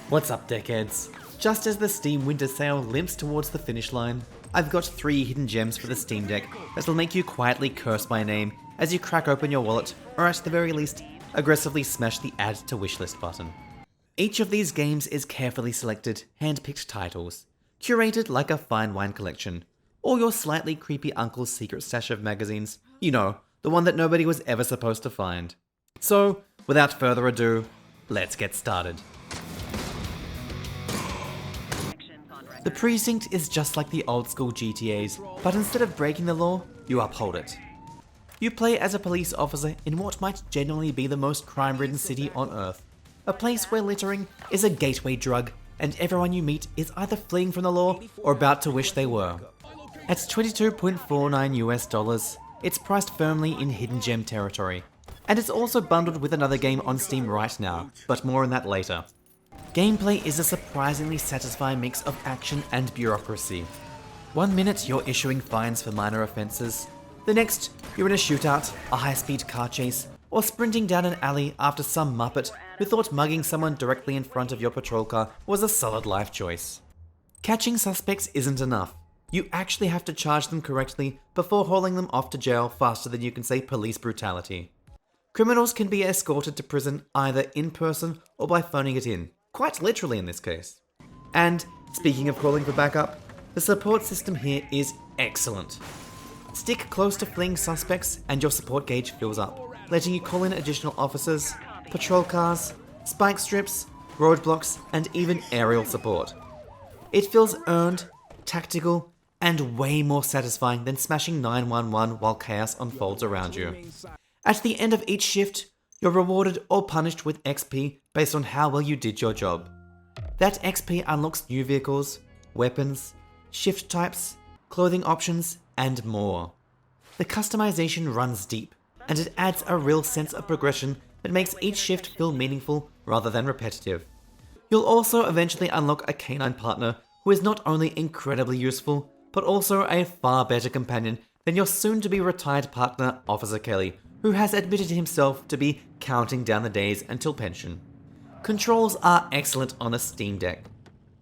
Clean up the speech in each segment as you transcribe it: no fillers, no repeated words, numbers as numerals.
What's up, deckheads? Just as the Steam Winter Sale limps towards the finish line, I've got 3 hidden gems for the Steam Deck that'll make you quietly curse my name as you crack open your wallet, or at the very least, aggressively smash the Add to Wishlist button. Each of these games is carefully selected, hand-picked titles, curated like a fine wine collection, or your slightly creepy uncle's secret stash of magazines, you know, the one that nobody was ever supposed to find. So, without further ado, let's get started. The Precinct is just like the old school GTAs, but instead of breaking the law, you uphold it. You play as a police officer in what might genuinely be the most crime-ridden city on Earth, a place where littering is a gateway drug and everyone you meet is either fleeing from the law or about to wish they were. At $22.49 US, it's priced firmly in hidden gem territory, and it's also bundled with another game on Steam right now, but more on that later. Gameplay is a surprisingly satisfying mix of action and bureaucracy. One minute you're issuing fines for minor offences, the next you're in a shootout, a high-speed car chase, or sprinting down an alley after some muppet who thought mugging someone directly in front of your patrol car was a solid life choice. Catching suspects isn't enough. You actually have to charge them correctly before hauling them off to jail faster than you can say police brutality. Criminals can be escorted to prison either in person or by phoning it in. Quite literally in this case. And, speaking of calling for backup, the support system here is excellent. Stick close to fleeing suspects and your support gauge fills up, letting you call in additional officers, patrol cars, spike strips, roadblocks, and even aerial support. It feels earned, tactical, and way more satisfying than smashing 911 while chaos unfolds around you. At the end of each shift, you're rewarded or punished with XP based on how well you did your job. That XP unlocks new vehicles, weapons, shift types, clothing options, and more. The customization runs deep, and it adds a real sense of progression that makes each shift feel meaningful rather than repetitive. You'll also eventually unlock a canine partner who is not only incredibly useful, but also a far better companion than your soon-to-be retired partner, Officer Kelly, who has admitted himself to be counting down the days until pension. Controls are excellent on a Steam Deck.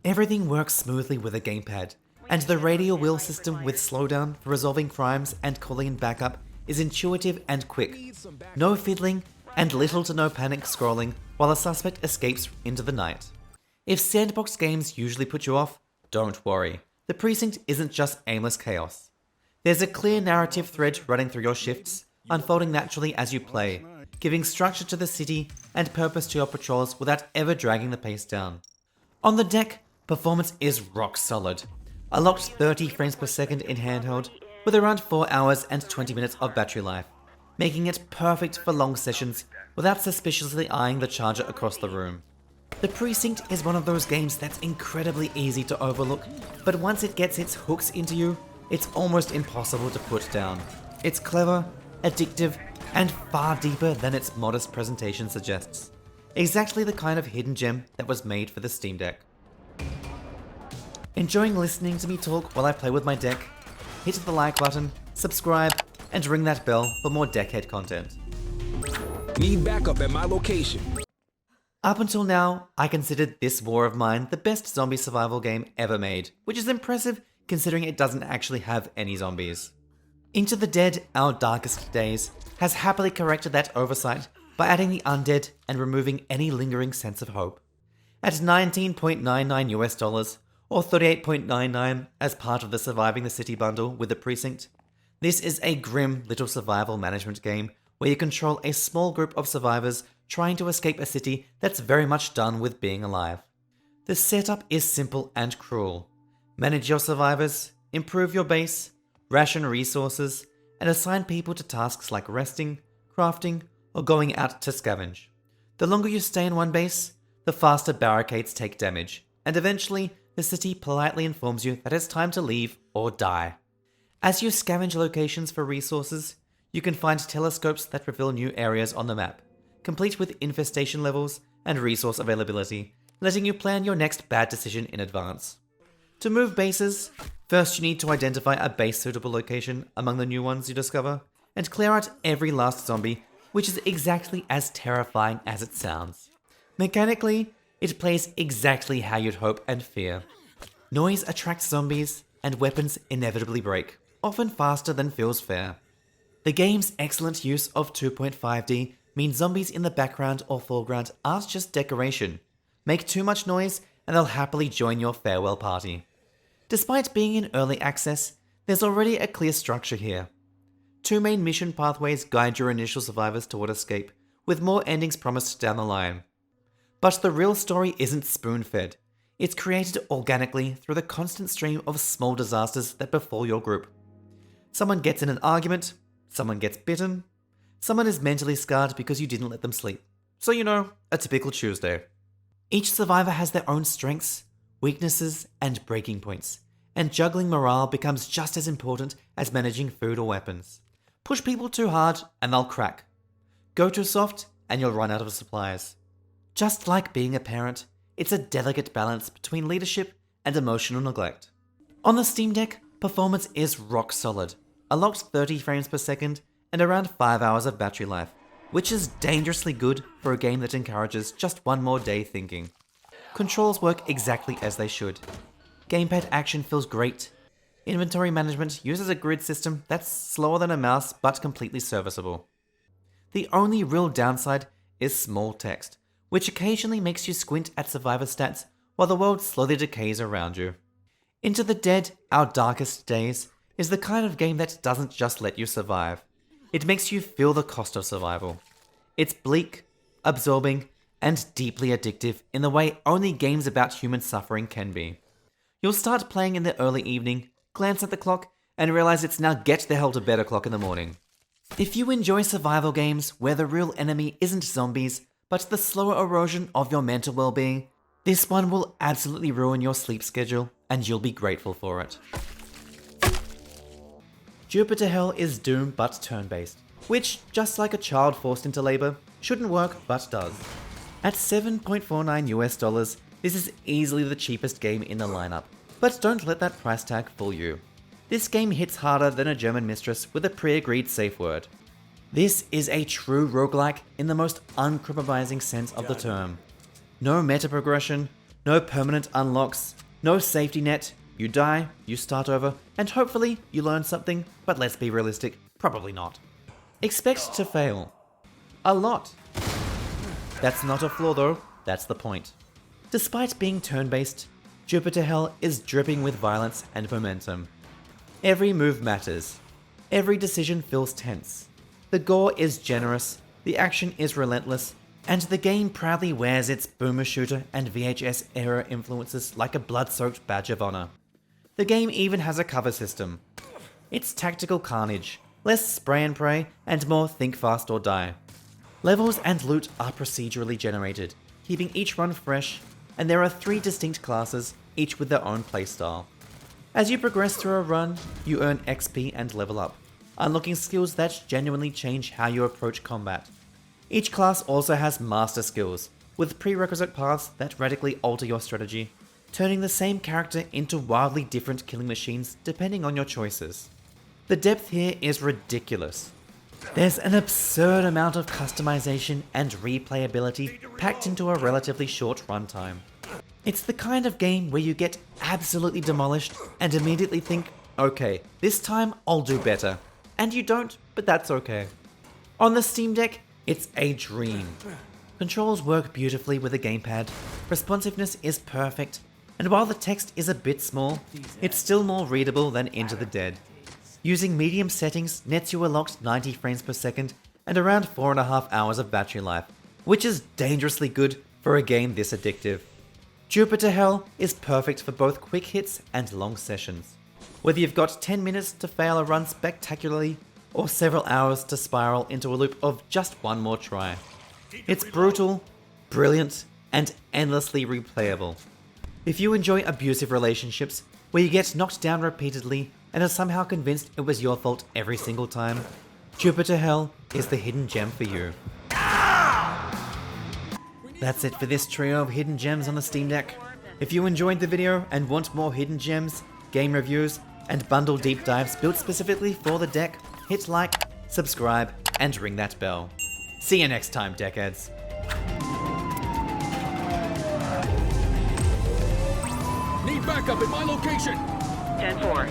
Everything works smoothly with a gamepad, and the radial wheel system with slowdown for resolving crimes and calling in backup is intuitive and quick. No fiddling, and little to no panic scrolling while a suspect escapes into the night. If sandbox games usually put you off, don't worry. The Precinct isn't just aimless chaos. There's a clear narrative thread running through your shifts, unfolding naturally as you play, giving structure to the city and purpose to your patrols without ever dragging the pace down. On the deck, performance is rock solid. I locked 30 frames per second in handheld, with around 4 hours and 20 minutes of battery life, making it perfect for long sessions without suspiciously eyeing the charger across the room. The Precinct is one of those games that's incredibly easy to overlook, but once it gets its hooks into you, it's almost impossible to put down. It's clever, addictive, and far deeper than its modest presentation suggests. Exactly the kind of hidden gem that was made for the Steam Deck. Enjoying listening to me talk while I play with my deck? Hit the like button, subscribe, and ring that bell for more Deckhead content. Need backup at my location. Up until now, I considered this war of mine the best zombie survival game ever made, which is impressive considering it doesn't actually have any zombies. Into the Dead, Our Darkest Days has happily corrected that oversight by adding the undead and removing any lingering sense of hope. At $19.99 US, or $38.99 as part of the Surviving the City bundle with the Precinct, this is a grim little survival management game where you control a small group of survivors trying to escape a city that's very much done with being alive. The setup is simple and cruel. Manage your survivors, improve your base, ration resources, and assign people to tasks like resting, crafting, or going out to scavenge. The longer you stay in one base, the faster barricades take damage, and eventually the city politely informs you that it's time to leave or die. As you scavenge locations for resources, you can find telescopes that reveal new areas on the map, complete with infestation levels and resource availability, letting you plan your next bad decision in advance. To move bases, first you need to identify a base suitable location among the new ones you discover, and clear out every last zombie, which is exactly as terrifying as it sounds. Mechanically, It plays exactly how you'd hope and fear. Noise attracts zombies, and weapons inevitably break, often faster than feels fair. The game's excellent use of 2.5D means zombies in the background or foreground aren't just decoration. Make too much noise and they'll happily join your farewell party. Despite being in early access, there's already a clear structure here. 2 main mission pathways guide your initial survivors toward escape, with more endings promised down the line. But the real story isn't spoon-fed. It's created organically through the constant stream of small disasters that befall your group. Someone gets in an argument, someone gets bitten, someone is mentally scarred because you didn't let them sleep. So a typical Tuesday. Each survivor has their own strengths, weaknesses, and breaking points, and juggling morale becomes just as important as managing food or weapons. Push people too hard and they'll crack. Go too soft and you'll run out of supplies. Just like being a parent, it's a delicate balance between leadership and emotional neglect. On the Steam Deck, performance is rock solid, a locked 30 frames per second and around 5 hours of battery life, which is dangerously good for a game that encourages just one more day thinking. Controls work exactly as they should. Gamepad action feels great. Inventory management uses a grid system that's slower than a mouse but completely serviceable. The only real downside is small text, which occasionally makes you squint at survivor stats while the world slowly decays around you. Into the Dead, Our Darkest Days is the kind of game that doesn't just let you survive. It makes you feel the cost of survival. It's bleak, absorbing, and deeply addictive in the way only games about human suffering can be. You'll start playing in the early evening, glance at the clock, and realize it's now get the hell to bed o'clock in the morning. If you enjoy survival games where the real enemy isn't zombies, but the slower erosion of your mental well-being, this one will absolutely ruin your sleep schedule, and you'll be grateful for it. Jupiter Hell is Doom but turn-based, which, just like a child forced into labor, shouldn't work but does. At $7.49, this is easily the cheapest game in the lineup, but don't let that price tag fool you. This game hits harder than a German mistress with a pre-agreed safe word. This is a true roguelike in the most uncompromising sense of the term. No meta progression, no permanent unlocks, no safety net. You die, you start over, and hopefully you learn something, but let's be realistic, probably not. Expect to fail. A lot. That's not a flaw though, that's the point. Despite being turn-based, Jupiter Hell is dripping with violence and momentum. Every move matters. Every decision feels tense. The gore is generous, the action is relentless, and the game proudly wears its boomer shooter and VHS era influences like a blood-soaked badge of honor. The game even has a cover system. It's tactical carnage, less spray and pray, and more think fast or die. Levels and loot are procedurally generated, keeping each run fresh, and there are 3 distinct classes, each with their own playstyle. As you progress through a run, you earn XP and level up, unlocking skills that genuinely change how you approach combat. Each class also has master skills, with prerequisite paths that radically alter your strategy, turning the same character into wildly different killing machines depending on your choices. The depth here is ridiculous. There's an absurd amount of customization and replayability packed into a relatively short runtime. It's the kind of game where you get absolutely demolished and immediately think, okay, this time I'll do better. And you don't, but that's okay. On the Steam Deck, it's a dream. Controls work beautifully with a gamepad, responsiveness is perfect, and while the text is a bit small, it's still more readable than Into the Dead. Using medium settings nets you a locked 90 frames per second and around 4.5 hours of battery life, which is dangerously good for a game this addictive. Jupiter Hell is perfect for both quick hits and long sessions. Whether you've got 10 minutes to fail a run spectacularly, or several hours to spiral into a loop of just one more try. It's brutal, brilliant, and endlessly replayable. If you enjoy abusive relationships, where you get knocked down repeatedly and are somehow convinced it was your fault every single time, Jupiter Hell is the hidden gem for you. That's it for this trio of hidden gems on the Steam Deck. If you enjoyed the video and want more hidden gems, game reviews, and bundle deep dives built specifically for the deck, hit like, subscribe, and ring that bell. See you next time, Deckheads. backup at my location. 10-4.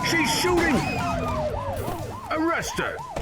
She's shooting! Arrest her!